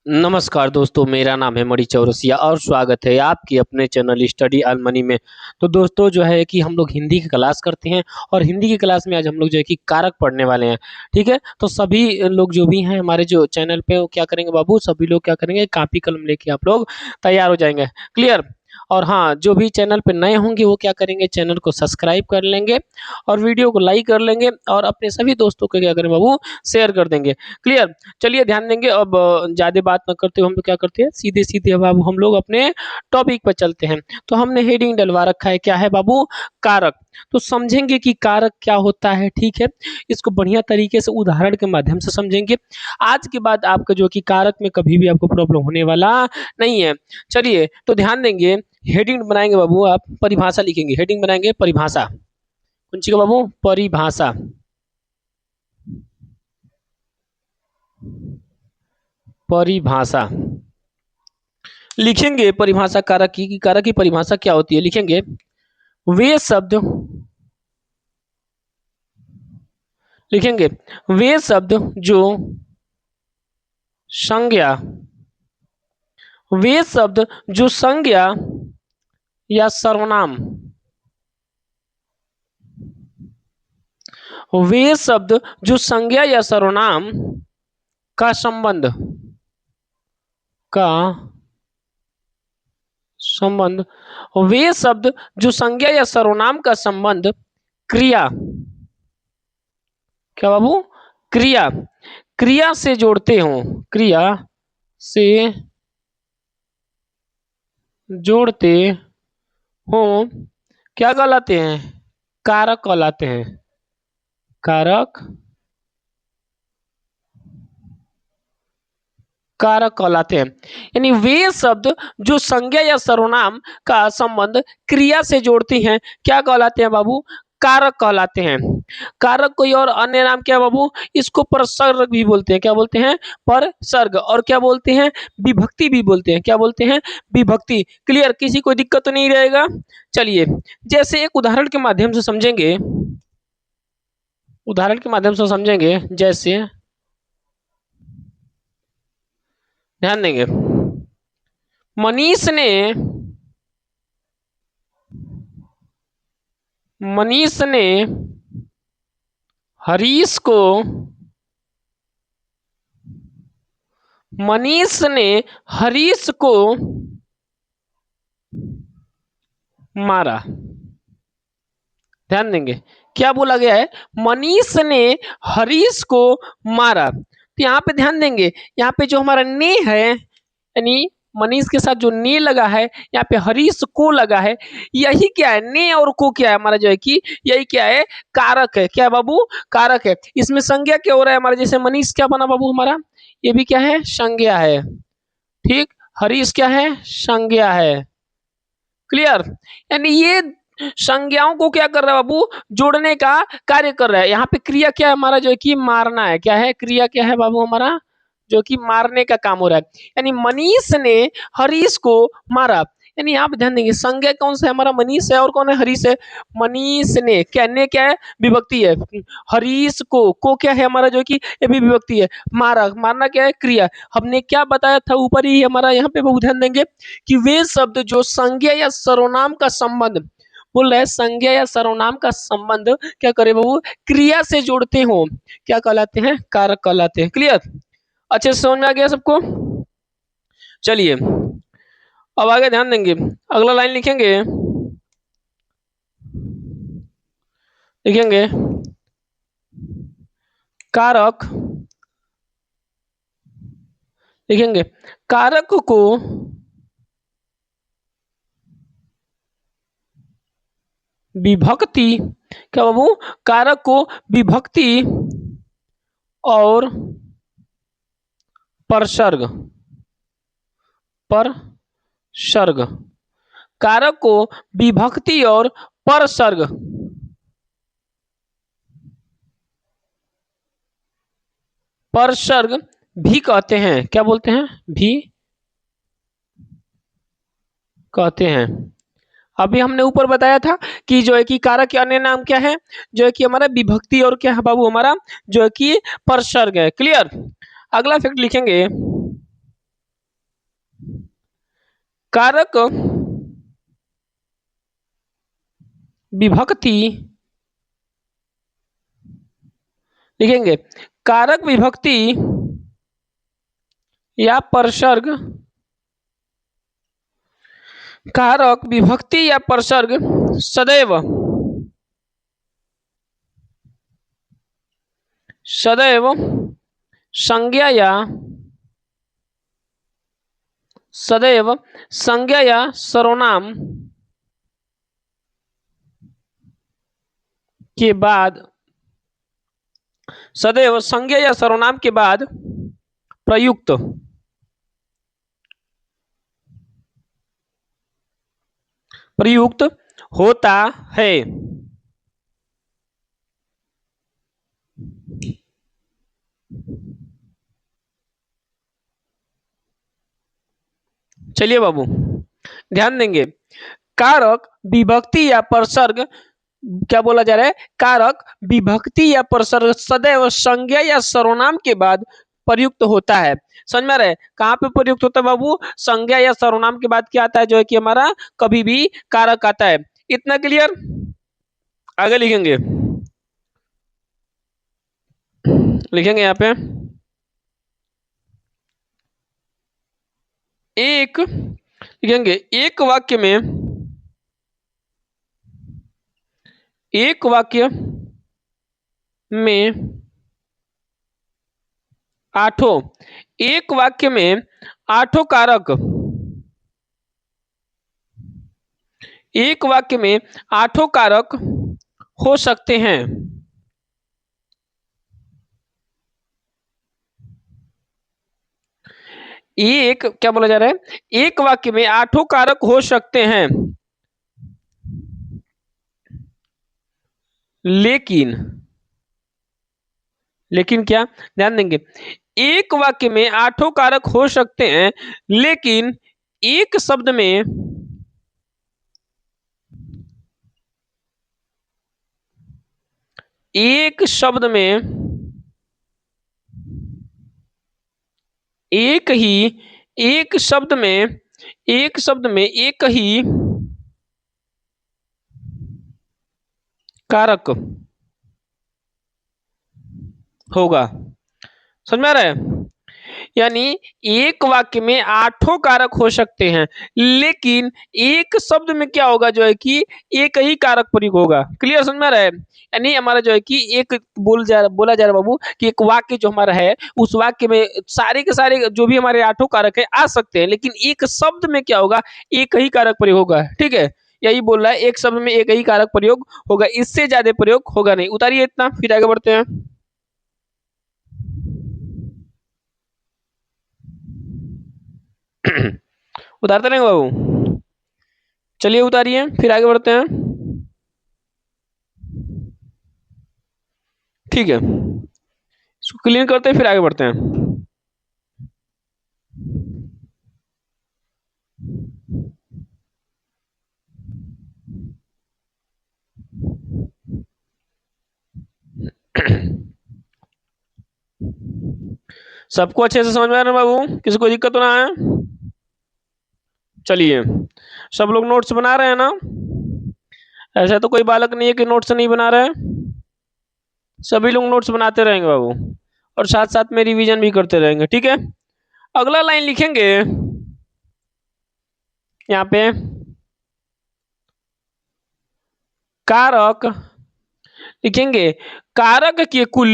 नमस्कार दोस्तों, मेरा नाम है मणि चौरसिया और स्वागत है आपके अपने चैनल स्टडी ऑन मनी में। तो दोस्तों जो है कि हम लोग हिंदी की क्लास करते हैं और हिंदी की क्लास में आज हम लोग जो है कि कारक पढ़ने वाले हैं। ठीक है, तो सभी लोग जो भी हैं हमारे जो चैनल पे वो क्या करेंगे बाबू, सभी लोग क्या करेंगे, कॉपी कलम लेके आप लोग तैयार हो जाएंगे। क्लियर। और हाँ, जो भी चैनल पे नए होंगे वो क्या करेंगे, चैनल को सब्सक्राइब कर लेंगे और वीडियो को लाइक कर लेंगे और अपने सभी दोस्तों को क्या करें बाबू, शेयर कर देंगे। क्लियर। चलिए ध्यान देंगे। अब ज़्यादा बात ना करते हुए हम लोग क्या करते हैं, सीधे-सीधे अब हम लोग अपने टॉपिक पर चलते हैं। तो हमने हेडिंग डलवा रखा है, क्या है बाबू, कारक। तो समझेंगे कि कारक क्या होता है। ठीक है, इसको बढ़िया तरीके से उदाहरण के माध्यम से समझेंगे। आज के बाद आपका जो कि कारक में कभी भी आपको प्रॉब्लम होने वाला नहीं है। चलिए तो ध्यान देंगे, हेडिंग बनाएंगे बाबू, आप परिभाषा लिखेंगे, हेडिंग बनाएंगे परिभाषा। कौन सी का बाबू, परिभाषा। परिभाषा लिखेंगे, परिभाषा कारक की, कारक की परिभाषा क्या होती है, लिखेंगे वे शब्द, लिखेंगे वे शब्द जो संज्ञा, वे शब्द जो संज्ञा या सर्वनाम, वे शब्द जो संज्ञा या सर्वनाम का संबंध, का संबंध, वे शब्द जो संज्ञा या सर्वनाम का संबंध क्रिया, क्या बाबू, क्रिया, क्रिया से जोड़ते हो, क्रिया से जोड़ते हो, क्या कहलाते हैं, कारक कहलाते हैं, कारक, कारक कहलाते हैं। यानी वे शब्द जो संज्ञा या सर्वनाम का संबंध क्रिया से जोड़ते हैं, क्या कहलाते हैं बाबू, कारक कहलाते हैं। कारक कोई और अन्य नाम क्या है बाबू, इसको परसर्ग भी बोलते हैं, क्या बोलते हैं, परसर्ग, और क्या बोलते हैं, विभक्ति भी बोलते हैं, क्या बोलते हैं, विभक्ति। क्लियर, किसी को दिक्कत तो नहीं रहेगा। चलिए जैसे एक उदाहरण के माध्यम से समझेंगे, उदाहरण के माध्यम से समझेंगे, जैसे ध्यान देंगे, मनीष ने, मनीष ने हरीश को, मनीष ने हरीश को मारा। ध्यान देंगे, क्या बोला गया है, मनीष ने हरीश को मारा। तो यहाँ पे ध्यान देंगे, यहाँ पे जो हमारा ने है, यानी मनीष के साथ जो ने लगा है, यहाँ पे हरीश को लगा है, यही क्या है, ने और को क्या है हमारा जो है कि यही क्या है, कारक है। क्या है बाबू, कारक है। इसमें संज्ञा क्या हो रहा है हमारा, जैसे मनीष क्या बना बाबू हमारा, ये भी क्या है, संज्ञा है। ठीक, हरीश क्या है, संज्ञा है। क्लियर। यानी ये संज्ञाओं को क्या कर रहा है बाबू, जोड़ने का कार्य कर रहा है। यहाँ पे क्रिया क्या है हमारा, जो है कि मारना है। क्या है, क्रिया क्या है बाबू हमारा, जो कि मारने का काम हो रहा है। यानी मनीष ने हरीश को मारा। यानी यहाँ पे ध्यान देंगे, संज्ञा कौन सा है हमारा, मनीष है, और कौन है, हरीश है। मनीष ने, क्या ने क्या है, विभक्ति है। हरीश को क्या है हमारा, जो कि ये भी विभक्ति है। मारा, मारना क्या है, क्रिया। हमने क्या बताया था ऊपर ही हमारा, यहाँ पे बहुत ध्यान देंगे कि वे शब्द जो संज्ञा या सर्वनाम का संबंध, बोल रहे हैं संज्ञा या सर्वनाम का संबंध क्या करे बाबू, क्रिया से जोड़ते हो, क्या कहलाते हैं, कारक कहलाते हैं। क्लियर, अच्छे से समझ में आ गया सबको। चलिए अब आगे ध्यान देंगे, अगला लाइन लिखेंगे, लिखेंगे कारक, लिखेंगे कारक को विभक्ति, क्या बाबू, कारक को विभक्ति और परसर्ग, परसर्ग, कारक को विभक्ति और परसर्ग, परसर्ग भी कहते हैं। क्या बोलते हैं, भी कहते हैं। अभी हमने ऊपर बताया था कि जो है कि कारक के अन्य नाम क्या है, जो है कि हमारा विभक्ति और क्या है बाबू हमारा, जो है कि परसर्ग है। क्लियर। अगला फैक्ट लिखेंगे, कारक विभक्ति लिखेंगे, कारक विभक्ति या परसर्ग, कारक विभक्ति या परसर्ग सदैव सदैव संज्ञा या सदैव संज्ञा या सर्वनाम के बाद सदैव संज्ञा या सर्वनाम के बाद प्रयुक्त प्रयुक्त होता है। चलिए बाबू ध्यान देंगे, कारक विभक्ति या परसर्ग, क्या बोला जा रहा है, कारक विभक्ति या परसर्ग सदैव संज्ञा या सर्वनाम के बाद प्रयुक्त होता है। समझ में आ रहा है, कहां पे प्रयुक्त होता है बाबू, संज्ञा या सर्वनाम के बाद क्या आता है, जो है कि हमारा कभी भी कारक आता है। इतना क्लियर। आगे लिखेंगे, लिखेंगे यहां पे एक, लिखेंगे एक वाक्य में आठों, एक वाक्य में आठों कारक, एक वाक्य में आठों कारक हो सकते हैं। एक, क्या बोला जा रहा है, एक वाक्य में आठों कारक हो सकते हैं, लेकिन, लेकिन क्या, ध्यान देंगे, एक वाक्य में आठों कारक हो सकते हैं, लेकिन एक शब्द में, एक शब्द में एक ही, एक शब्द में, एक शब्द में एक ही कारक होगा। समझ में आ रहा है, यानी एक वाक्य में आठों कारक हो सकते हैं, लेकिन एक शब्द में क्या होगा, जो है कि एक ही कारक प्रयोग होगा। क्लियर, समझ में आ रहा है, यानी हमारा जो है कि एक बोला जा रहा है बाबू कि एक वाक्य जो हमारा है, उस वाक्य में सारे के सारे जो भी हमारे आठों कारक है आ सकते हैं, लेकिन एक शब्द में क्या होगा, एक ही कारक प्रयोग होगा। ठीक है, यही बोल रहा है, एक शब्द में एक ही कारक प्रयोग होगा, इससे ज्यादा प्रयोग होगा नहीं। उतारिए इतना, फिर आगे बढ़ते हैं। उतारते रहेंगे बाबू, चलिए उतारिए, फिर आगे बढ़ते हैं। ठीक है, इसको क्लीन करते हैं, फिर आगे बढ़ते हैं। सबको अच्छे से समझ में आ रहा है बाबू, किसी को दिक्कत तो ना है। चलिए, सब लोग नोट्स बना रहे हैं ना, ऐसा तो कोई बालक नहीं है कि नोट्स नहीं बना रहे हैं, सभी लोग नोट्स बनाते रहेंगे बाबू, और साथ साथ में रिवीजन भी करते रहेंगे। ठीक है, अगला लाइन लिखेंगे यहाँ पे, कारक, लिखेंगे कारक के कुल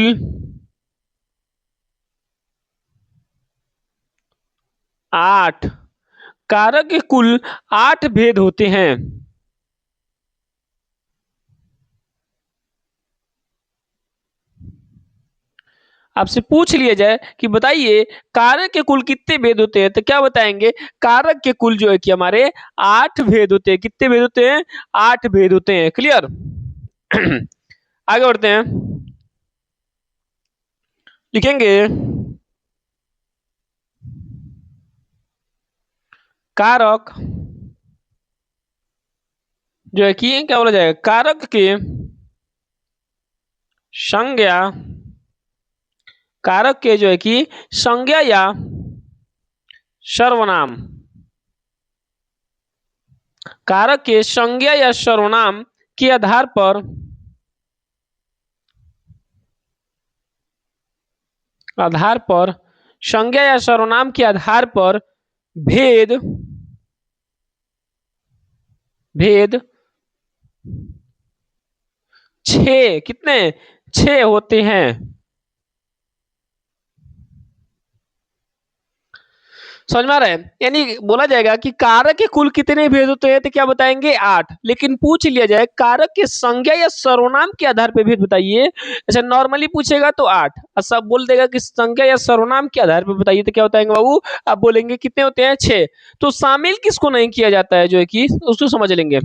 8, कारक के कुल 8 भेद होते हैं। आपसे पूछ लिया जाए कि बताइए कारक के कुल कितने भेद होते हैं, तो क्या बताएंगे, कारक के कुल जो है कि हमारे 8 भेद होते हैं। कितने भेद होते हैं, 8 भेद होते हैं। क्लियर। आगे बढ़ते हैं, लिखेंगे कारक जो है कि क्या बोला जाएगा, कारक के संज्ञा, कारक के जो है कि संज्ञा या सर्वनाम, कारक के संज्ञा या सर्वनाम के आधार पर संज्ञा या सर्वनाम के आधार पर भेद भेद 6 कितने 6 होते हैं। समझ में आ रहा है? यानी बोला जाएगा कि कारक के कुल कितने भेद होते हैं, तो क्या बताएंगे 8। लेकिन पूछ लिया जाए कारक के संज्ञा या सर्वनाम के आधार पर भेद बताइए, ऐसे नॉर्मली पूछेगा तो 8, और सब बोल देगा कि संज्ञा या सर्वनाम के आधार पर बताइए, तो क्या बताएंगे बाबू, आप बोलेंगे कितने होते हैं 6। तो शामिल किसको नहीं किया जाता है, जो है कि उसको समझ लेंगे।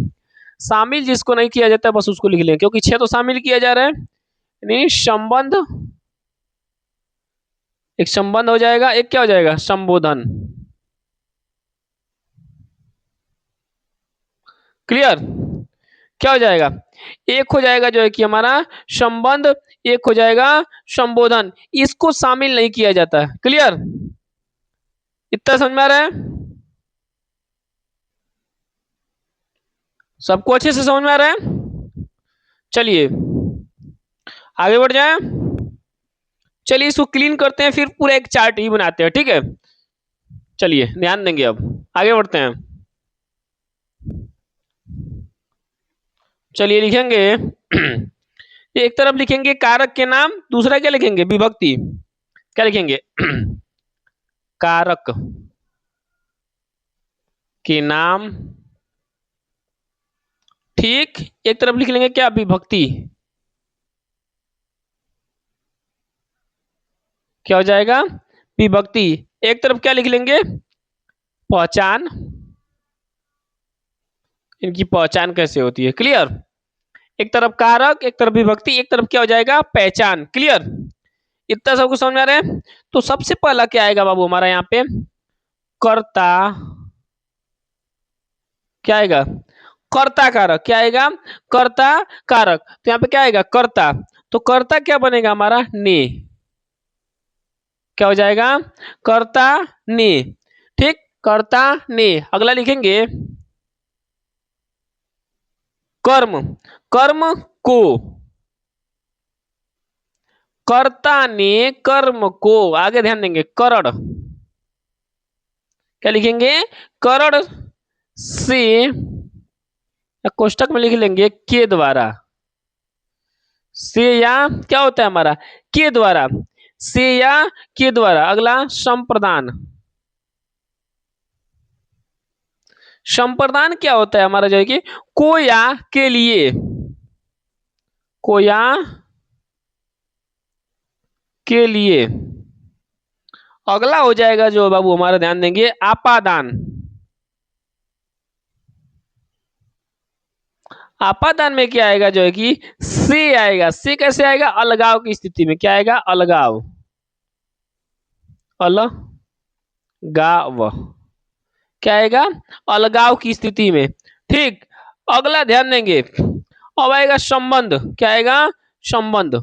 शामिल जिसको नहीं किया जाता है बस उसको लिख लेंगे, क्योंकि 6 तो शामिल किया जा रहा है। यानी संबंध, एक संबंध हो जाएगा, एक क्या हो जाएगा संबोधन। क्लियर? क्या हो जाएगा, एक हो जाएगा जो है कि हमारा संबंध, एक हो जाएगा संबोधन, इसको शामिल नहीं किया जाता। क्लियर? इतना समझ में आ रहा है? सबको अच्छे से समझ में आ रहा है? चलिए आगे बढ़ जाए। चलिए इसको क्लीन करते हैं, फिर पूरा एक चार्ट ही बनाते हैं, ठीक है? चलिए ध्यान देंगे, अब आगे बढ़ते हैं। चलिए लिखेंगे एक तरफ लिखेंगे कारक के नाम, दूसरा क्या लिखेंगे विभक्ति। क्या लिखेंगे कारक के नाम, ठीक। एक तरफ लिख लेंगे क्या विभक्ति, क्या हो जाएगा विभक्ति। एक तरफ क्या लिख लेंगे पहचान, इनकी पहचान कैसे होती है। क्लियर? एक तरफ कारक, एक तरफ विभक्ति, एक तरफ क्या हो जाएगा पहचान। क्लियर? इतना सबको समझ में आ रहा है? तो सबसे पहला क्या आएगा बाबू हमारा यहाँ पे कर्ता, क्या आएगा कर्ता कारक, क्या आएगा कर्ता कारक। तो यहाँ पे क्या आएगा कर्ता, तो कर्ता क्या बनेगा हमारा ने, क्या हो जाएगा कर्ता ने, ठीक। कर्ता ने। अगला लिखेंगे कर्म, कर्म को, कर्ता ने कर्म को, आगे ध्यान देंगे करण, क्या लिखेंगे करण से, कोष्टक में लिख लेंगे के द्वारा, से या क्या होता है हमारा के द्वारा, से या के द्वारा। अगला संप्रदान, संप्रदान क्या होता है हमारा जो है कि को या के लिए, को या के लिए। अगला हो जाएगा जो बाबू हमारा ध्यान देंगे आपादान, आपादान में क्या आएगा जो है कि से आएगा, से कैसे आएगा अलगाव की स्थिति में, क्या आएगा अलगाव, अलगाव, क्या आएगा अलगाव की स्थिति में, ठीक। अगला ध्यान देंगे अब आएगा संबंध, क्या आएगा संबंध,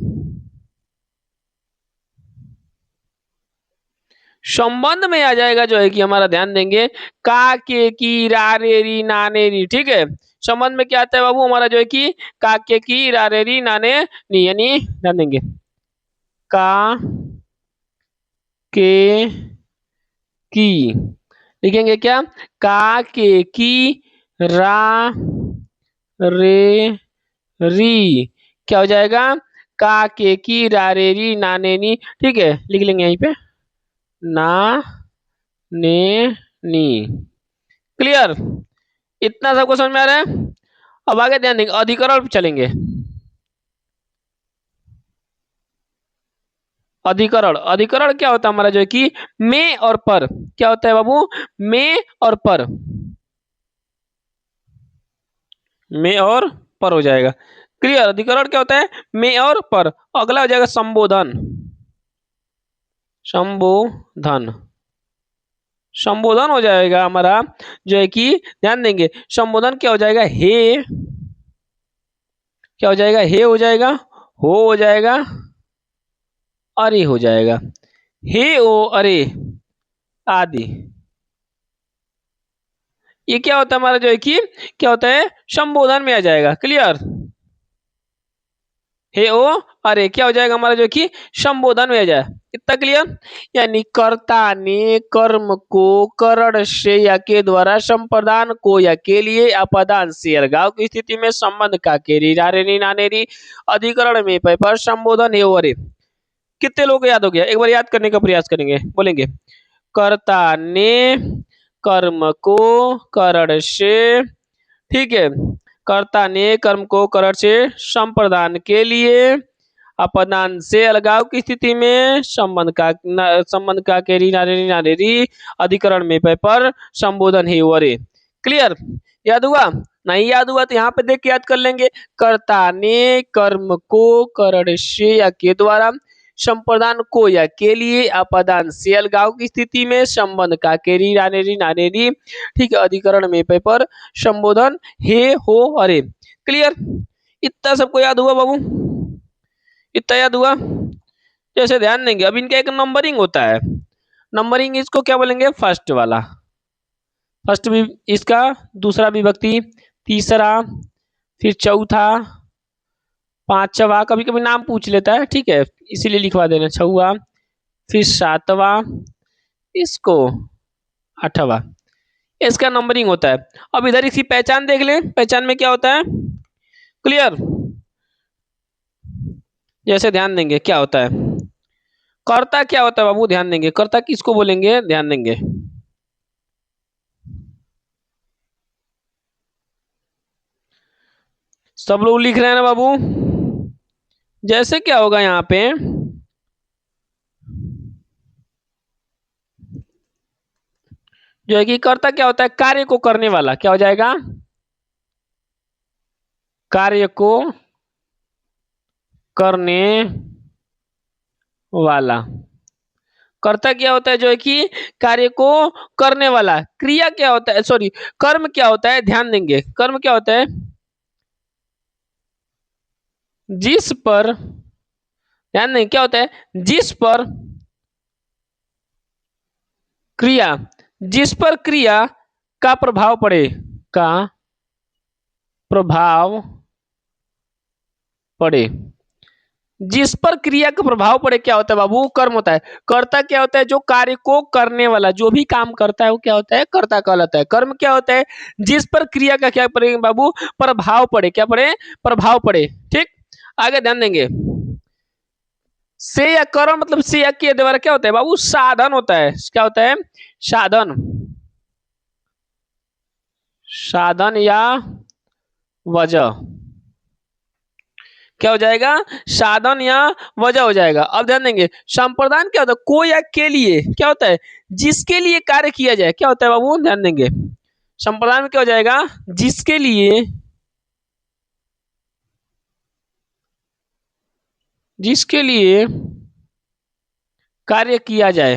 संबंध में आ जाएगा जो है कि हमारा ध्यान देंगे का के की रा रे री ना ने री, ठीक है। संबंध में क्या आता है बाबू हमारा जो है कि का के की रा रे री ना ने नी, यानी ध्यान देंगे का के की, लिखेंगे क्या का के की रा रे री, क्या हो जाएगा का के की रा रे री ना ने नी, ठीक है। लिख लेंगे यहीं पे ना ने नी। क्लियर? इतना सबको समझ में आ रहा है? अब आगे ध्यान देंगे अधिकरण चलेंगे। अधिकरण, अधिकरण क्या होता है हमारा जो है कि में और पर, क्या होता है बाबू में और पर, में और पर हो जाएगा। क्लियर? अधिकरण क्या होता है में और पर। अगला हो जाएगा संबोधन, संबोधन, संबोधन हो जाएगा हमारा जो है कि ध्यान देंगे संबोधन क्या हो जाएगा हे, क्या हो जाएगा हे हो जाएगा, हो जाएगा, अरे हो जाएगा, हे ओ अरे आदि। ये क्या होता है हमारा जो है कि क्या होता है संबोधन में आ जाएगा। क्लियर, हे ओ अरे क्या हो जाएगा हमारा जो कि संबोधन में आ जाए। इतना क्लियर। यानी कर्ता ने कर्म को करण से या के द्वारा संप्रदान को या के लिए अपदान से अलगाव की स्थिति में संबंध का केरी नारेरी नानेरी अधिकरण में पर संबोधन है और कितने लोगों को याद हो गया? एक बार याद करने का प्रयास करेंगे, बोलेंगे कर्ता ने कर्म को करण से, ठीक है, कर्ता ने कर्म को करण से संप्रदान के लिए अपदान से अलगाव की स्थिति में संबंध का केरी नारेरी नारेरी अधिकरण में पर संबोधन ही वरे। क्लियर, याद हुआ? नहीं याद हुआ तो यहाँ पे देख के याद कर लेंगे। कर्ता ने कर्म को करण से या के द्वारा संप्रदान को या के लिए अपदान से अलगाव की स्थिति में संबंध का केरी नारेरी नारेरी, ठीक है, अधिकरण में पर संबोधन हे हो अरे। क्लियर, इतना सबको याद हुआ बाबू? इतना याद हुआ? जैसे ध्यान देंगे अब इनका एक नंबरिंग होता है। नंबरिंग इसको क्या बोलेंगे? फर्स्ट वाला, फर्स्ट भी इसका, दूसरा विभक्ति, तीसरा, फिर चौथा, पांचवा, कभी कभी नाम पूछ लेता है, ठीक है, इसीलिए लिखवा देना, छवा, फिर सातवा, इसको आठवा। इसका नंबरिंग होता है। अब इधर इसकी पहचान देख ले, पहचान में क्या होता है? क्लियर, जैसे ध्यान देंगे क्या होता है? कर्ता क्या होता है बाबू? ध्यान देंगे, कर्ता किसको बोलेंगे? ध्यान देंगे, सब लोग लिख रहे हैं ना बाबू? जैसे क्या होगा यहाँ पे, जो है कि कर्ता क्या होता है? कार्य को करने वाला। क्या हो जाएगा? कार्य को करने वाला। कर्ता क्या होता है? जो है कि कार्य को करने वाला। क्रिया क्या होता है? सॉरी, कर्म क्या होता है? ध्यान देंगे, कर्म क्या होता है? जिस पर, ध्यान देंगे क्या होता है? जिस पर क्रिया, जिस पर क्रिया का प्रभाव पड़े, का प्रभाव पड़े, जिस पर क्रिया का प्रभाव पड़े क्या होता है बाबू? कर्म होता है। कर्ता क्या होता है? जो कार्य को करने वाला, जो भी काम करता है वो क्या होता है? कर्ता कहलाता है। कर्म क्या होता है? जिस पर क्रिया का क्या पड़े बाबू? प्रभाव पड़े। क्या पड़े? प्रभाव पड़े। ठीक, आगे ध्यान देंगे। से या कर्म मतलब से या के द्वारा क्या होता है बाबू? साधन होता है। क्या होता है? साधन, साधन या वजह। क्या हो जाएगा? साधन या वजह हो जाएगा। अब ध्यान देंगे, संप्रदान क्या होता है? को या के लिए। क्या होता है? जिसके लिए कार्य किया जाए। क्या होता है बाबू? ध्यान देंगे, संप्रदान में क्या हो जाएगा? जिसके लिए, जिसके लिए कार्य किया जाए।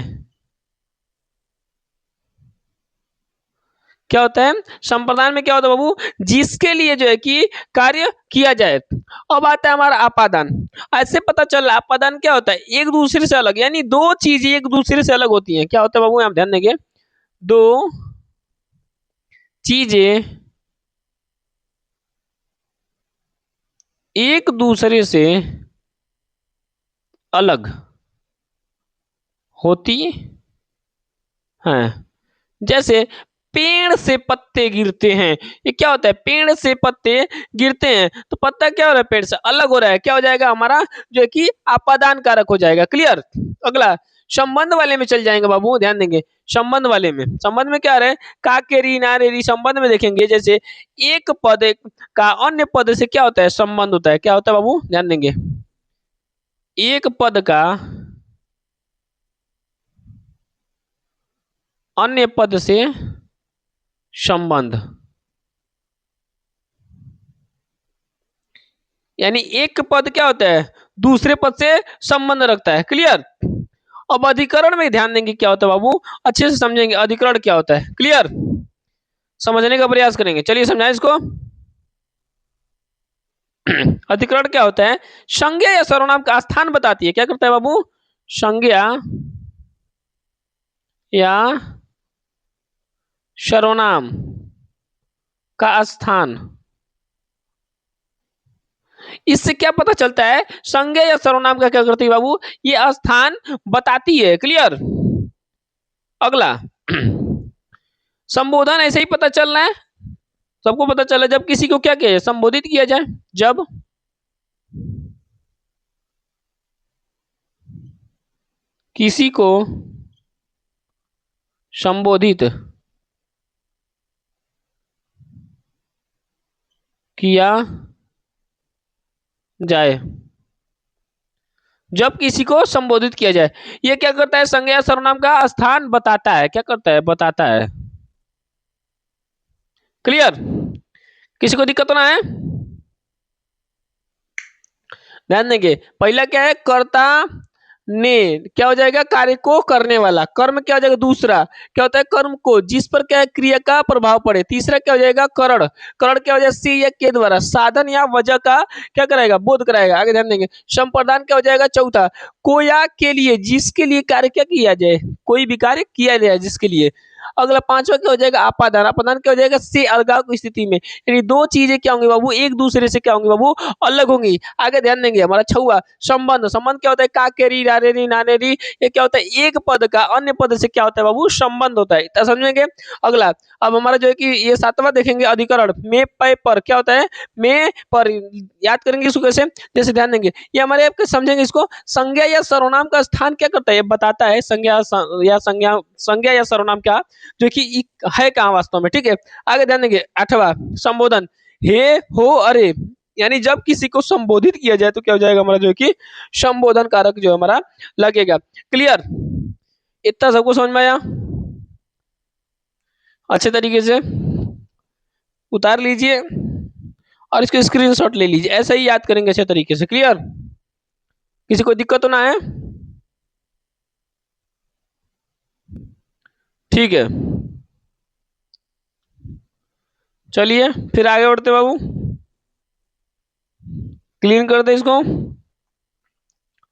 क्या होता है? संप्रदान में क्या होता है बाबू? जिसके लिए जो है कि कार्य किया जाए। अब आता है हमारा अपादान। ऐसे पता चल रहा अपादान क्या होता है? एक दूसरे से अलग, यानी दो चीजें एक दूसरे से अलग होती हैं। क्या होता है बाबू? यहाँ ध्यान देंगे, दो चीजें एक दूसरे से अलग होती हैं। जैसे पेड़ से पत्ते गिरते हैं, ये क्या होता है? पेड़ से पत्ते गिरते हैं तो पत्ता क्या हो रहा है? पेड़ से अलग हो रहा है। क्या हो जाएगा हमारा? जो है कि अपादान कारक हो जाएगा। क्लियर, अगला संबंध वाले में चल जाएंगे बाबू, ध्यान देंगे। संबंध वाले में, संबंध में क्या आ रहा है? का के री ना रे री संबंध में देखेंगे। जैसे एक पद का अन्य पद से क्या होता है? संबंध होता है। क्या होता है बाबू? ध्यान देंगे, एक पद का अन्य पद से संबंध, यानी एक पद क्या होता है? दूसरे पद से संबंध रखता है। क्लियर, अब अधिकरण में ध्यान देंगे क्या होता है बाबू? अच्छे से समझेंगे अधिकरण क्या होता है। क्लियर, समझने का प्रयास करेंगे। चलिए समझाएं इसको। अधिकरण क्या होता है? संज्ञा या सर्वनाम का स्थान बताती है। क्या करता है बाबू? संज्ञा या सर्वनाम का स्थान। इससे क्या पता चलता है, संज्ञा या सर्वनाम का क्या करती है बाबू, ये स्थान बताती है। क्लियर। अगला संबोधन ऐसे ही पता चल रहा है, सबको पता चला जब किसी को क्या किया जाए, संबोधित किया जाए। जब किसी को संबोधित किया जाए, जब किसी को संबोधित किया जाए, ये क्या करता है, संज्ञा सर्वनाम का स्थान बताता है। क्या करता है, बताता है। क्लियर। किसी को दिक्कत ना है, ध्यान देंगे। पहला क्या है, कर्ता ने, क्या हो जाएगा, कार्य को करने वाला। कर्म क्या हो जाएगा, दूसरा क्या होता है, कर्म को जिस पर क्या है, क्रिया का प्रभाव पड़े। तीसरा क्या हो जाएगा, करण। करण क्या हो जाएगा, से या के द्वारा साधन या वजह का क्या कराएगा, बोध कराएगा। आगे ध्यान देंगे। संप्रदान क्या हो जाएगा, चौथा को या के लिए, जिसके लिए कार्य क्या किया जाए, कोई भी कार्य किया जाए जिसके लिए। अगला पांचवा क्या हो जाएगा, आपादान। आपादान क्या हो जाएगा, से अलगाव की स्थिति में, यानी दो चीजें क्या होंगी बाबू, एक दूसरे से क्या होंगी बाबू, अलग होंगी। आगे ध्यान देंगे। हमारा छुआ संबंध। संबंध क्या होता है, काकेरी रारेरी नानेरी, ये क्या होता है, एक पद का अन्य पद से क्या होता है बाबू, संबंध होता है। इतना समझेंगे। अगला अब हमारा जो है कि ये सातवां देखेंगे, अधिकरण में पे पर क्या होता है, में पर। याद करेंगे इसको कैसे, जैसे ध्यान देंगे, ये हमारे आपके समझेंगे इसको। संज्ञा या सर्वनाम का स्थान क्या करता है, ये बताता है। संज्ञा या सर्वनाम क्या, जो कि है कहाँ वास्तव में। ठीक है। आगे ध्यान देंगे। आठवां संबोधन, हे हो अरे, यानी जब किसी को संबोधित किया जाए तो क्या हो जाएगा हमारा, जो कि संबोधन कारक जो हमारा लगेगा। क्लियर। इतना सबको समझ में आया, अच्छे तरीके से उतार लीजिए और इसको स्क्रीनशॉट ले लीजिए, ऐसे ही याद करेंगे अच्छे तरीके से। क्लियर। किसी को दिक्कत तो ना है, ठीक है। चलिए फिर आगे बढ़ते बाबू, क्लीन कर दे इसको।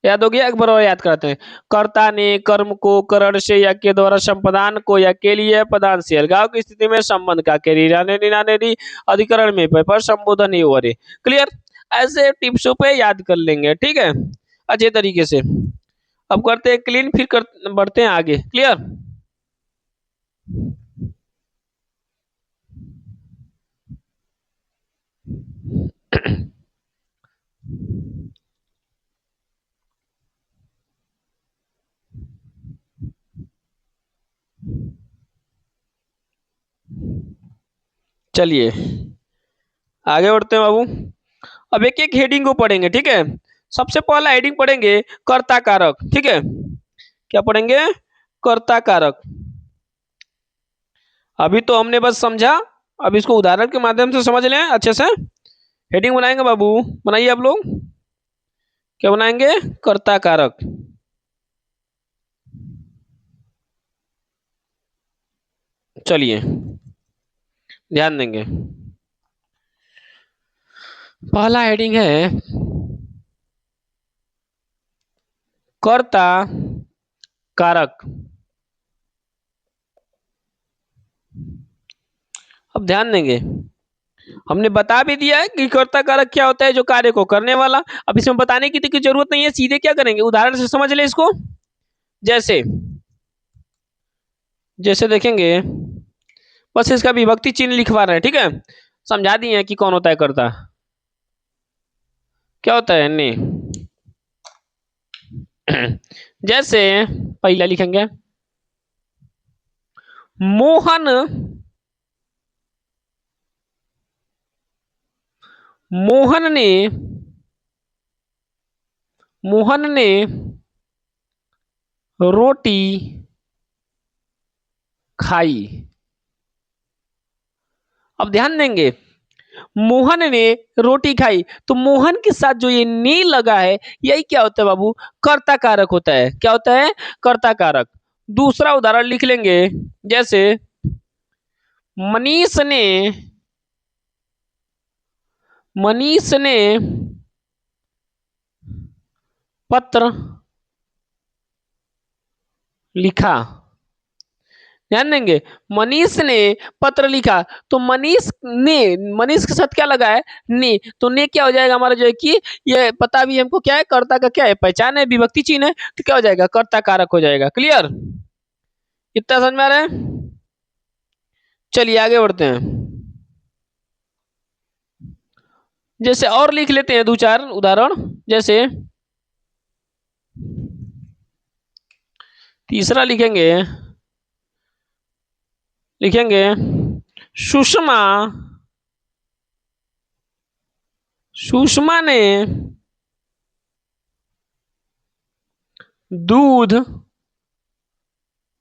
याद हो गया, एक बार और याद करते हैं। कर्ता ने कर्म को करण से या के द्वारा संपदान को या के लिए पदान से अलगाव की स्थिति में संबंध का के रिराने निराने री अधिकरण में पर संबोधन ही हो रहे। क्लियर। ऐसे टिप्सों पे याद कर लेंगे, ठीक है, अच्छे तरीके से। अब करते हैं क्लीन, फिर बढ़ते हैं आगे। क्लियर। चलिए आगे बढ़ते हैं बाबू। अब एक एक हेडिंग को पढ़ेंगे, ठीक है। सबसे पहला हेडिंग पढ़ेंगे कर्ता कारक, ठीक है। क्या पढ़ेंगे, कर्ता कारक। अभी तो हमने बस समझा, अब इसको उदाहरण के माध्यम से समझ लें अच्छे से। हेडिंग बनाएंगे बाबू, बनाइए आप लोग। क्या बनाएंगे, कर्ता कारक। चलिए ध्यान देंगे। पहला हेडिंग है कर्ता कारक। अब ध्यान देंगे, हमने बता भी दिया है कि कर्ता कारक क्या होता है, जो कार्य को करने वाला। अब इसमें बताने की तो जरूरत नहीं है, सीधे क्या करेंगे, उदाहरण से समझ ले इसको। जैसे जैसे देखेंगे, बस इसका विभक्ति चिन्ह लिखवा रहे हैं, ठीक है। समझा दिए हैं कि कौन होता है कर्ता, क्या होता है ने। जैसे पहला लिखेंगे, मोहन मोहन ने मोहन ने रोटी खाई। अब ध्यान देंगे, मोहन ने रोटी खाई, तो मोहन के साथ जो ये ने लगा है, यही क्या होता है बाबू, कर्ता कारक होता है। क्या होता है, कर्ता कारक। दूसरा उदाहरण लिख लेंगे। जैसे मनीष ने मनीष ने पत्र लिखा। ध्यान देंगे। मनीष ने पत्र लिखा, तो मनीष के साथ क्या लगा है, ने, तो ने क्या हो जाएगा हमारा जो है कि ये पता भी हमको क्या है, कर्ता का क्या है, पहचान है, विभक्ति चिन्ह है, तो क्या हो जाएगा, कर्ता कारक हो जाएगा। क्लियर, इतना समझ में आ रहा है? चलिए आगे बढ़ते हैं। जैसे और लिख लेते हैं दो चार उदाहरण। जैसे तीसरा लिखेंगे, लिखेंगे सुषमा, सुषमा ने दूध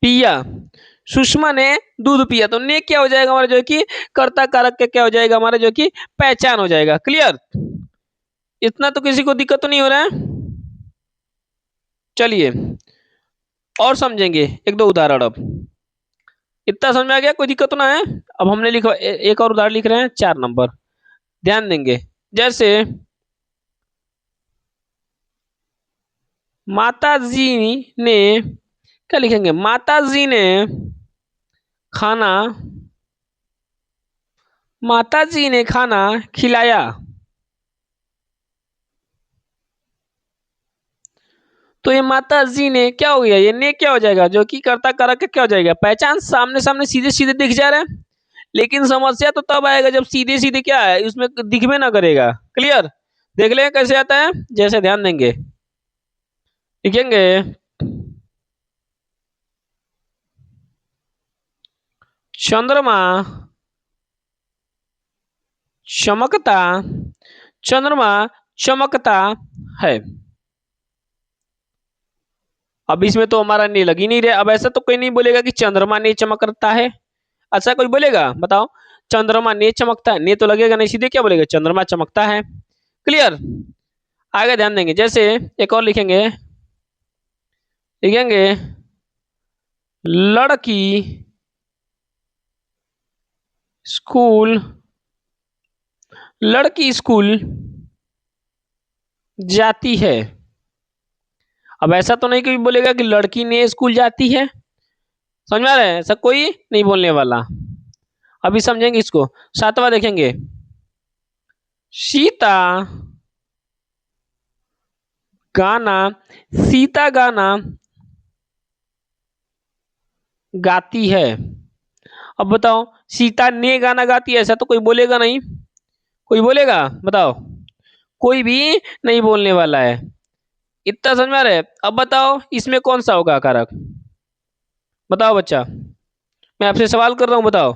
पिया, सुषमा ने दूध पिया, तो ने क्या हो जाएगा हमारा जो है कि कर्ता कारक के क्या हो जाएगा हमारा जो है कि पहचान हो जाएगा। क्लियर, इतना तो किसी को दिक्कत तो नहीं हो रहा है? चलिए और समझेंगे एक दो उदाहरण। अब इतना समझ में आ गया, कोई दिक्कत तो ना है? अब हमने लिखा एक और उदाहरण लिख रहे हैं 4 नंबर, ध्यान देंगे। जैसे माता जी ने, क्या लिखेंगे, माता जी ने खाना, माता जी ने खाना खिलाया, तो ये माता जी ने क्या हो गया, ये ने क्या हो जाएगा, जो कि कर्ता कारक का क्या हो जाएगा, पहचान सामने सामने सीधे सीधे दिख जा रहा है। लेकिन समस्या तो तब आएगा जब सीधे सीधे क्या है उसमें दिखबे ना करेगा। क्लियर, देख ले कैसे आता है। जैसे ध्यान देंगे, लिखेंगे चंद्रमा चमकता, चंद्रमा चमकता है। अब इसमें तो हमारा नहीं लग ही नहीं रहा। अब ऐसा तो कोई नहीं बोलेगा कि चंद्रमा नहीं चमकता है, अच्छा कोई बोलेगा बताओ? चंद्रमा ने चमकता है, ने तो लगेगा नहीं, सीधे क्या बोलेगा, चंद्रमा चमकता है। क्लियर, आगे ध्यान देंगे। जैसे एक और लिखेंगे, लिखेंगे लड़की स्कूल, लड़की स्कूल जाती है। अब ऐसा तो नहीं कोई बोलेगा कि लड़की ने स्कूल जाती है, समझ में आ रहा है? ऐसा कोई नहीं बोलने वाला। अभी समझेंगे इसको। 7वां देखेंगे, सीता गाना, सीता गाना गाती है। अब बताओ, सीता ने गाना गाती है, ऐसा तो कोई बोलेगा नहीं, कोई बोलेगा बताओ? कोई भी नहीं बोलने वाला है। इतना समझ में आ रहा है? अब बताओ इसमें कौन सा होगा कारक, बताओ बच्चा, मैं आपसे सवाल कर रहा हूं, बताओ।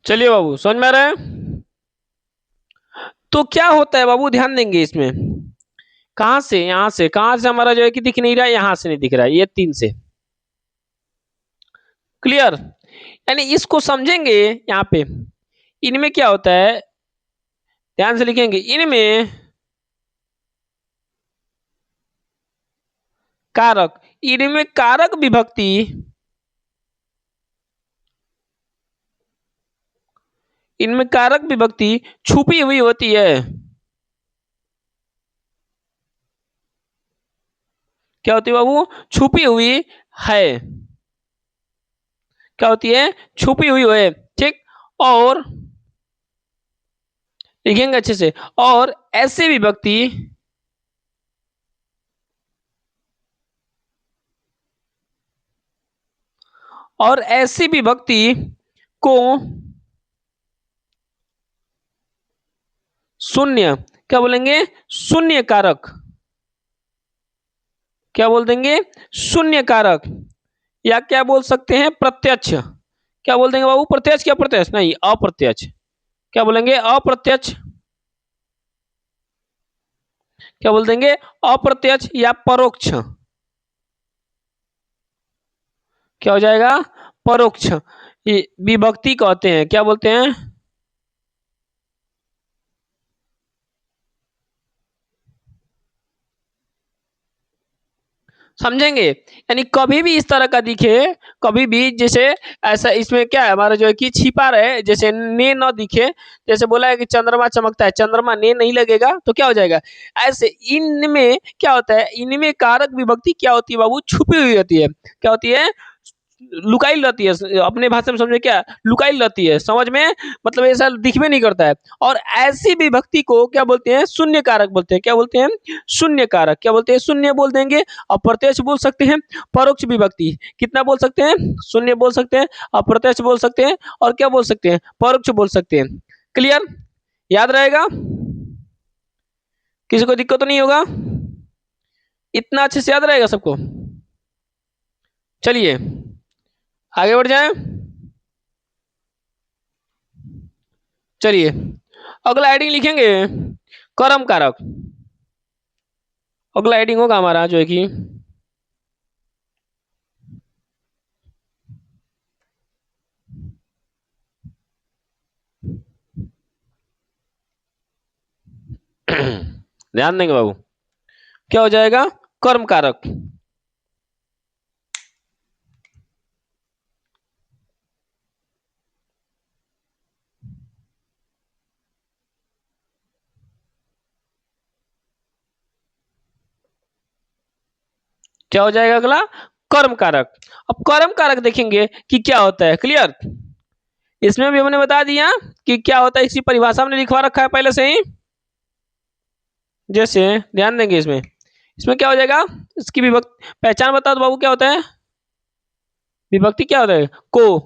चलिए बाबू, समझ में आ रहा है? तो क्या होता है बाबू, ध्यान देंगे इसमें। कहां से, यहां से, कहां से हमारा जो है कि दिख नहीं रहा है, यहां से नहीं दिख रहा है, ये 3 से। क्लियर, यानी इसको समझेंगे यहाँ पे। इनमें क्या होता है, ध्यान से लिखेंगे, इनमें कारक, इनमें कारक विभक्ति, इनमें कारक विभक्ति छुपी हुई होती है। क्या होती है बाबू, छुपी हुई है। क्या होती है, छुपी हुई है। ठीक, और लिखेंगे अच्छे से, और ऐसे विभक्ति, और ऐसी विभक्ति को शून्य, क्या बोलेंगे, शून्य कारक, क्या बोल देंगे, शून्य कारक, या क्या बोल सकते हैं, प्रत्यक्ष। क्या बोल देंगे बाबू, प्रत्यक्ष, क्या प्रत्यक्ष नहीं, अप्रत्यक्ष। क्या बोलेंगे, अप्रत्यक्ष। क्या बोल देंगे, अप्रत्यक्ष या परोक्ष। क्या हो जाएगा, परोक्ष। ये विभक्ति कहते हैं, क्या बोलते हैं, समझेंगे। यानी कभी भी इस तरह का दिखे, कभी भी जैसे ऐसा इसमें क्या है हमारा जो है कि छिपा रहे, जैसे ने न दिखे, जैसे बोला है कि चंद्रमा चमकता है, चंद्रमा ने नहीं लगेगा तो क्या हो जाएगा। ऐसे इनमें क्या होता है, इनमें कारक विभक्ति क्या होती है बाबू, छुपी हुई होती है। क्या होती है, लुकाई रहती है, अपने भाषा में समझे क्या, लुकाई रहती है, समझ में, मतलब ऐसा दिख में नहीं करता है। और ऐसी विभक्ति को क्या बोलते हैं, शून्य कारक बोलते हैं। क्या बोलते हैं, शून्य कारक। क्या बोलते हैं, शून्य बोल देंगे। अप्रत्यक्ष बोल सकते हैं, परोक्ष विभक्ति कितना बोल सकते हैं, शून्य बोल सकते हैं, अप्रत्यक्ष बोल सकते हैं, और क्या बोल सकते हैं, परोक्ष बोल सकते हैं। क्लियर, याद रहेगा, किसी को दिक्कत तो नहीं होगा, इतना अच्छे से याद रहेगा सबको। चलिए आगे बढ़ जाएं। चलिए अगला हेडिंग लिखेंगे कर्म कारक। अगला हेडिंग होगा हमारा जो है कि ध्यान देंगे बाबू, क्या हो जाएगा, कर्म कारक। क्या हो जाएगा अगला, कर्म कारक। अब कर्म कारक देखेंगे कि क्या होता है। क्लियर, इसमें भी हमने बता दिया कि क्या होता है, इसी परिभाषा में लिखवा रखा है पहले से ही। जैसे ध्यान देंगे इसमें, इसमें क्या हो जाएगा, इसकी विभक्ति पहचान बता दो बाबू, क्या होता है विभक्ति, क्या होता है को,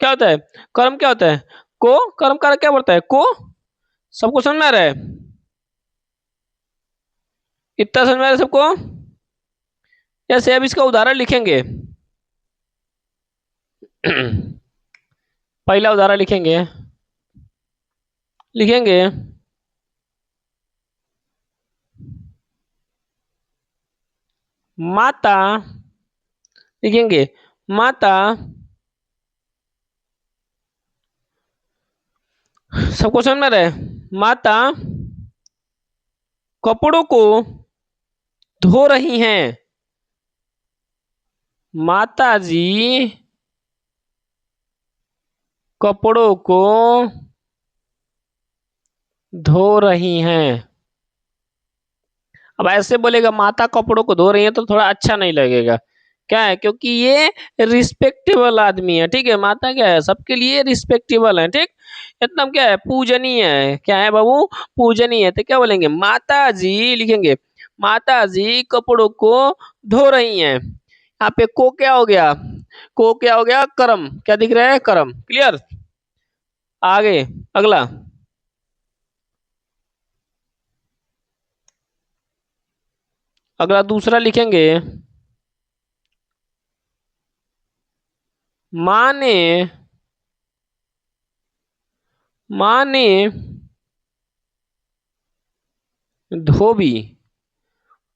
क्या होता है कर्म, क्या होता है को, कर्म कारक क्या बोलता है को। सबको समझ में आ रहा है, इतना समझ में आ रहा है सबको। जैसे अब इसका उदाहरण लिखेंगे। पहला उदाहरण लिखेंगे, लिखेंगे माता, लिखेंगे माता, सबको समझ में आ रहा है, माता कपड़ों को धो रही हैं, माता जी कपड़ों को धो रही हैं। अब ऐसे बोलेगा माता कपड़ों को धो रही है तो थोड़ा अच्छा नहीं लगेगा। क्या है, क्योंकि ये रिस्पेक्टेबल आदमी है, ठीक है, माता क्या है, सबके लिए रिस्पेक्टेबल है, ठीक, एकदम क्या है, पूजनीय है। क्या है बाबू, पूजनीय है। तो क्या बोलेंगे, माता जी, लिखेंगे माता जी कपड़ों को धो रही हैं। यहाँ पे को क्या हो गया, को क्या हो गया, कर्म, क्या दिख रहा है, कर्म। क्लियर, आगे अगला, अगला दूसरा लिखेंगे माने, माने धोबी,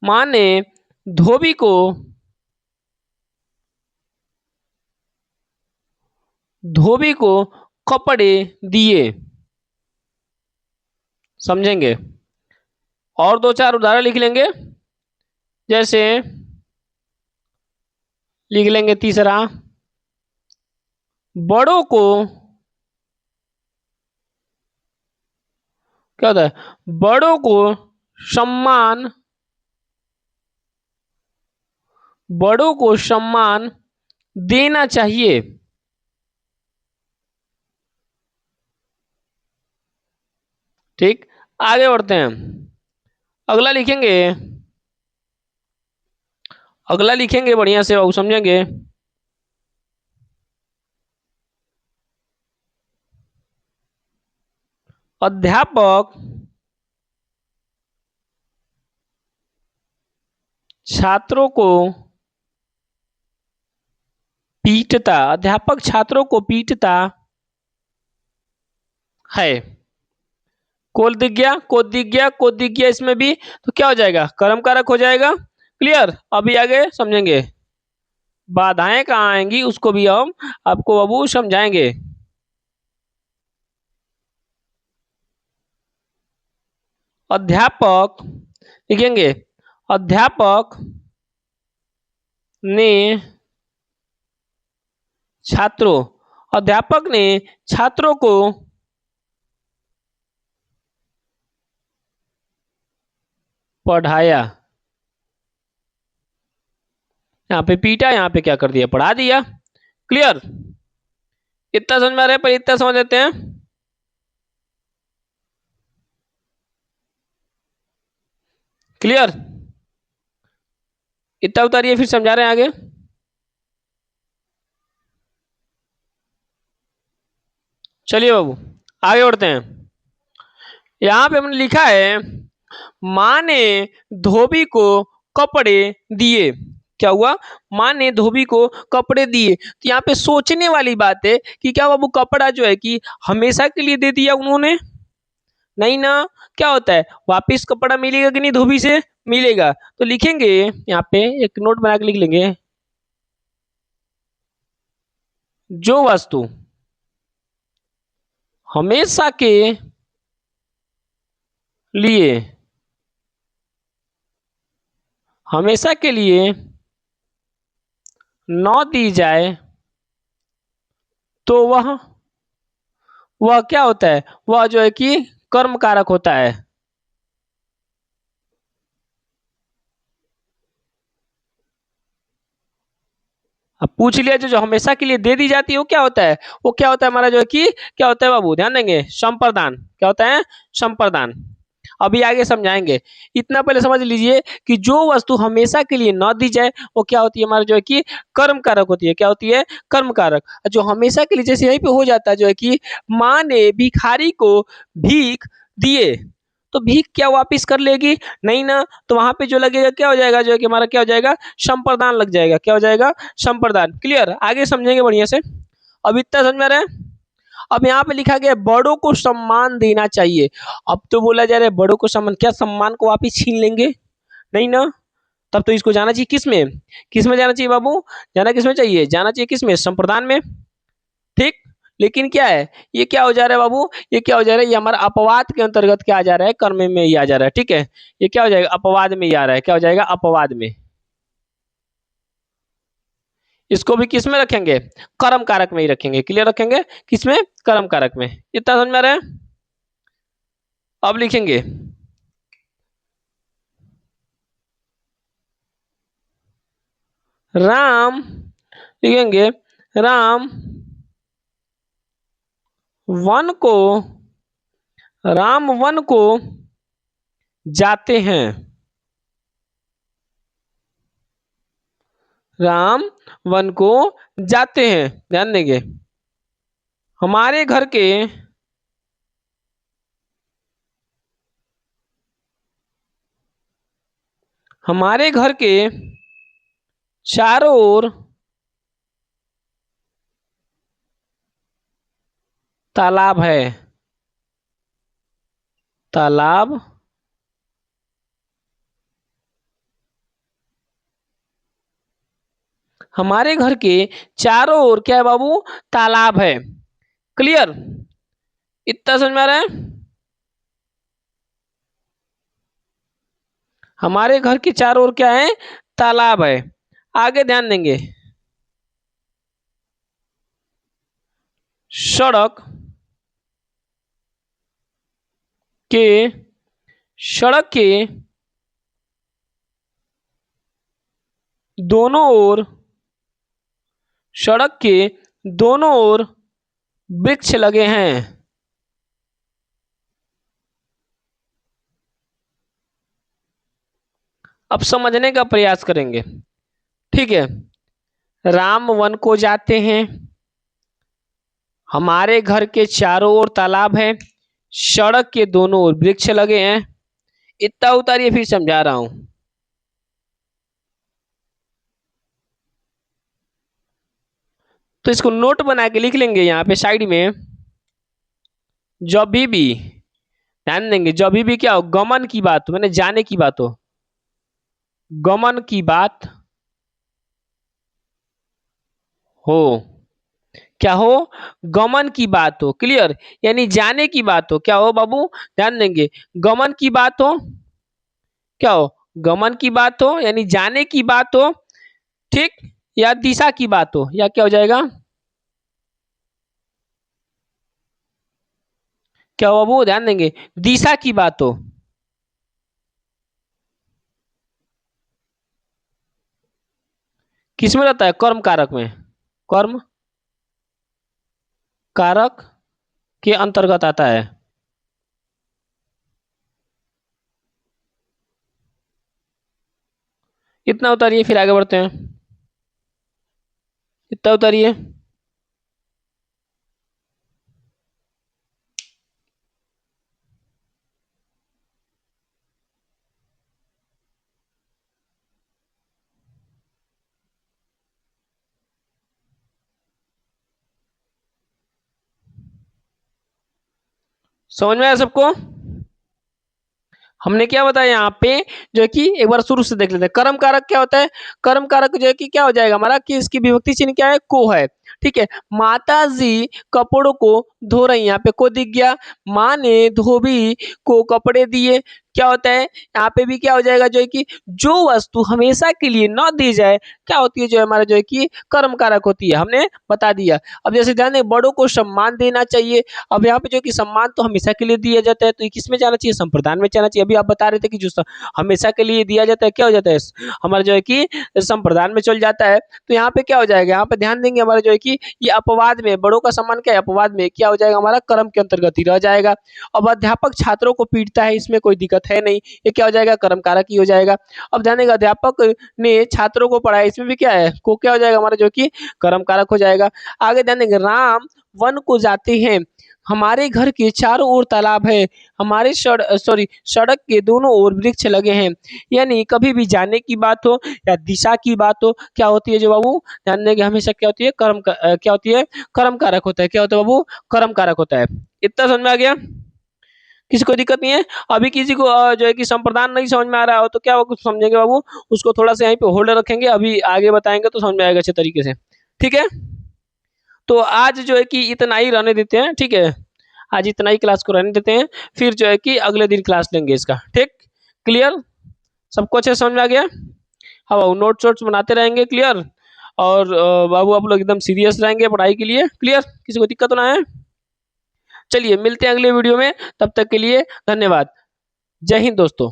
माने धोबी को धोबी को कपड़े दिए। समझेंगे, और दो चार उदाहरण लिख लेंगे। जैसे लिख लेंगे तीसरा, बड़ों को, क्या होता है, बड़ों को सम्मान, बड़ों को सम्मान देना चाहिए। ठीक, आगे बढ़ते हैं। अगला लिखेंगे, अगला लिखेंगे बढ़िया से बाबू, समझेंगे अध्यापक छात्रों को पीटता, अध्यापक छात्रों को पीटता है। कोल दिख गया, को दिख गया, को दिख गया, इसमें भी तो क्या हो जाएगा, कर्म कारक हो जाएगा। क्लियर, अभी आगे समझेंगे, बाधाएं कहाँ आएंगी उसको भी हम आपको बाबू समझाएंगे। अध्यापक लिखेंगे, अध्यापक ने छात्रों, अध्यापक ने छात्रों को पढ़ाया। यहाँ पे पीटा, यहाँ पे क्या कर दिया, पढ़ा दिया। क्लियर? इतना समझ में आ रहा है, पर इतना समझ लेते हैं। क्लियर? इतना उतारिए, फिर समझा रहे हैं आगे। चलिए बाबू, आगे बढ़ते हैं। यहां पे हमने लिखा है, मां ने धोबी को कपड़े दिए। क्या हुआ? मां ने धोबी को कपड़े दिए। तो यहाँ पे सोचने वाली बात है कि क्या बाबू कपड़ा जो है कि हमेशा के लिए दे दिया उन्होंने? नहीं ना। क्या होता है, वापिस कपड़ा मिलेगा कि नहीं धोबी से? मिलेगा। तो लिखेंगे यहाँ पे, एक नोट बना के लिख लेंगे, जो वस्तु हमेशा के लिए, हमेशा के लिए न दी जाए तो वह क्या होता है, वह जो है कि कर्म कारक होता है। अब पूछ लिया, जो हमेशा के लिए दे दी जाती है वो क्या होता है? वो क्या होता है हमारा, जो है कि क्या होता है बाबू, ध्यान देंगे, संप्रदान। क्या होता है? संप्रदान। अभी आगे समझाएंगे। इतना पहले समझ लीजिए कि जो वस्तु हमेशा के लिए न दी जाए वो क्या होती है हमारा, जो है कि कर्म कारक होती है। क्या होती है? कर्म कारक। जो हमेशा के लिए, जैसे यहीं पे हो जाता है, जो है कि माँ ने भिखारी को भीख दिए, तो भीख क्या वापिस कर लेगी? नहीं ना। तो वहां पे जो लगेगा क्या हो जाएगा, जो है कि हमारा क्या हो जाएगा, संप्रदान लग जाएगा। क्या हो जाएगा? संप्रदान। क्लियर? आगे समझेंगे बढ़िया से। अब इतना समझ में आ रहा है? अब यहाँ पे लिखा गया बड़ों को सम्मान देना चाहिए। अब तो बोला जा रहा है बड़ों को सम्मान, क्या सम्मान को वापिस छीन लेंगे? नहीं ना। तब तो इसको जाना चाहिए किस में? किस में जाना चाहिए बाबू? जाना किस में चाहिए? जाना चाहिए किस में? संप्रदान में। ठीक। लेकिन क्या है, ये क्या हो जा रहा है बाबू, ये क्या हो जा रहा है, ये हमारा अपवाद के अंतर्गत क्या आ जा रहा है, कर्म में ही आ जा रहा है। ठीक है, ये क्या हो जाएगा, अपवाद में ही आ रहा है। क्या हो जाएगा? अपवाद में। इसको भी किस में रखेंगे? कर्म कारक में ही रखेंगे। क्लियर? रखेंगे किसमें? कर्म कारक में। इतना समझ में आ रहा है? अब लिखेंगे, राम, लिखेंगे राम वन को, राम वन को जाते हैं। राम वन को जाते हैं। ध्यान देंगे, हमारे घर के, हमारे घर के चारों ओर तालाब है। तालाब हमारे घर के चारों ओर क्या है बाबू? तालाब है। क्लियर? इतना समझ में आ रहा है? हमारे घर के चारों ओर क्या है? तालाब है। आगे ध्यान देंगे, सड़क के, सड़क के दोनों ओर, सड़क के दोनों ओर वृक्ष लगे हैं। अब समझने का प्रयास करेंगे। ठीक है, राम वन को जाते हैं, हमारे घर के चारों ओर तालाब है, सड़क के दोनों ओर वृक्ष लगे हैं। इतना उतारिए, फिर समझा रहा हूं। तो इसको नोट बना के लिख लेंगे यहाँ पे साइड में, जब भी ध्यान देंगे, जब भी क्या हो, गमन की बात हो, मैंने जाने की बात हो, गमन की बात हो, क्या हो, गमन की बात हो। क्लियर? यानी जाने की बात हो। क्या हो बाबू? ध्यान देंगे, गमन की बात हो। क्या हो? गमन की बात हो, यानी जाने की बात हो, ठीक, या दिशा की बात हो, या क्या हो जाएगा, क्या हुआ वो ध्यान देंगे, दिशा की बात हो, किसमें रहता है, कर्म कारक में, कर्म कारक के अंतर्गत आता है। इतना उतारिए फिर आगे बढ़ते हैं, इतना उतारिए। समझ में आया सबको। हमने क्या बताया यहाँ पे, जो है कि एक बार शुरू से देख लेते हैं। कर्म कारक क्या होता है, कर्म कारक जो है कि क्या हो जाएगा हमारा, कि इसकी विभक्ति चिन्ह क्या है, को है। ठीक है, माता जी कपड़ों को धो रही, यहाँ पे को दिख गया, माँ ने धोबी को कपड़े दिए। क्या होता है यहाँ पे भी क्या हो जाएगा, जो है कि जो वस्तु हमेशा के लिए न दी जाए क्या होती है, जो है हमारा जो है कि कर्म कारक होती है, हमने बता दिया। अब जैसे ध्यान दें, बड़ों को सम्मान देना चाहिए। अब यहाँ पे जो कि सम्मान तो हमेशा के लिए दिया जाता है, तो ये किस में जाना चाहिए, संप्रदान में जाना चाहिए। अभी आप बता रहे थे कि जो हमेशा के लिए दिया जाता है क्या हो जाता है, हमारा जो है कि संप्रदान में चल जाता है। तो यहाँ पे क्या हो जाएगा, यहाँ पे ध्यान देंगे हमारा जो है कि ये अपवाद में, बड़ों का सम्मान क्या है, अपवाद में क्या हो जाएगा, हमारा कर्म के अंतर्गत ही रह जाएगा। अब अध्यापक छात्रों को पीटता है, इसमें कोई दिक्कत है नहीं, ये क्या हो जाएगा, कर्म कारक ही हो जाएगा। अब ध्यान देंगे, अध्यापक ने छात्रों को पढ़ाया, इसमें भी क्या है, को क्या हो जाएगा हमारा जो कि कर्म कारक हो जाएगा। आगे ध्यान देंगे, राम वन को जाते हैं, हमारे घर के चारों ओर तालाब है, हमारे सड़क के दोनों ओर वृक्ष लगे हैं। यानी कभी भी जाने की बात हो या दिशा की बात हो, क्या होती है जो बाबू, ध्यान देंगे हमेशा क्या होती है, क्या होती है, कर्म कारक होता है। क्या होता है बाबू, कर्म कारक होता है। इतना समझ में आ गया, किसी को दिक्कत नहीं है। अभी किसी को जो है कि संप्रदान नहीं समझ में आ रहा हो तो क्या वो कुछ समझेंगे बाबू, उसको थोड़ा सा यहीं पे होल्ड रखेंगे, अभी आगे बताएंगे तो समझ में आएगा अच्छे तरीके से। ठीक है, तो आज जो है कि इतना ही रहने देते हैं, ठीक है, आज इतना ही क्लास को रहने देते हैं, फिर जो है कि अगले दिन क्लास लेंगे इसका। ठीक, क्लियर, सबको अच्छे से समझ में आ गया। हाँ बाबू, नोट्स वोट्स बनाते रहेंगे, क्लियर। और बाबू आप लोग एकदम सीरियस रहेंगे पढ़ाई के लिए, क्लियर, किसी को दिक्कत ना है। चलिए मिलते हैं अगले वीडियो में, तब तक के लिए धन्यवाद। जय हिंद दोस्तों।